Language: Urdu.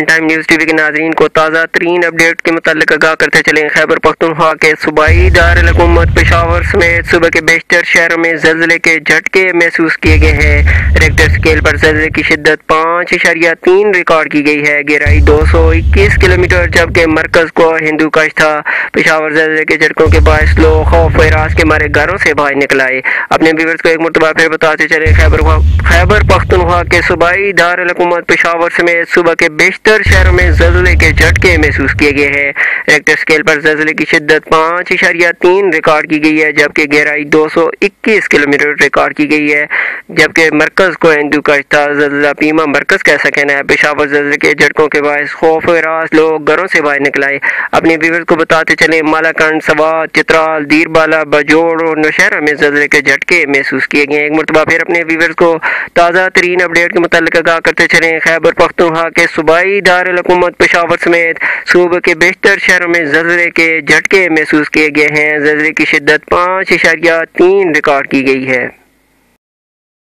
In time news T V کے ناظرین کو تازہ ترین اپڈیٹ کے متعلق آگاہ کرتے چلیں۔ خیبرپختونخواہ کے صوبائی دارالحکومت پشاور سمیت صوبے کے بیشتر شہروں میں زلزلے کے جھٹکے محسوس کیے گئے ہیں۔ ریکٹر اسکیل پر زلزلے کی شدت 5.3 ریکارڈ کی گئی ہے۔ گہرائی 221 کلومیٹر جبکہ مرکز کو ہندو کش تھا۔ پشاور زلزلے کے جھٹکوں کے باعث لوگ خوف و ہراس کے مارے گھروں سے باہر نکل آئے۔ اپنے ویورز کو ایک مرتبہ پھر بتاتے چلے، خیبرپختونخواہ کے صوبائی دارالحکومت پشاور سمیت صوبہ کے بیشتر شہروں میں زلزلے کے جھٹکے محسوس کیے گئے ہیں۔ ریکٹر اسکیل پر زلزلے کی شدت 5.3 ریکارڈ کی گئی ہے جبکہ گہرائی 221 کلومیٹر ریکارڈ کی گئی ہے، جبکہ مرکز کو ہندو کش تھا۔ زلزلہ پیما مرکز کا ایسا کہنا ہے۔ پشاور زلزلے کے جھٹکوں کے باعث خوف و ہراس، لوگ گھروں سے باہر نکل آئے۔ اپنے ویورز کو بتاتے چلیں، مالاکنڈ، سوات، چترال، دیر بالا، بجوڑ اور نوشہرہ میں زلزلے کے جھٹکے محسوس کیے گئے ہیں۔ ایک مرتبہ پھر اپنے ویورز کو تازہ ترین اپڈیٹ کے متعلق آگاہ کرتے چلیں۔ خیبرپختونخواہ کے صوبائی دارالحکومت پشاور سمیت صوبے کے بیشتر شہروں میں زلزلے کے جھٹکے محسوس کیے گئے ہیں۔ زلزلے کی شدت 5.3 ریکارڈ کی گئی ہے۔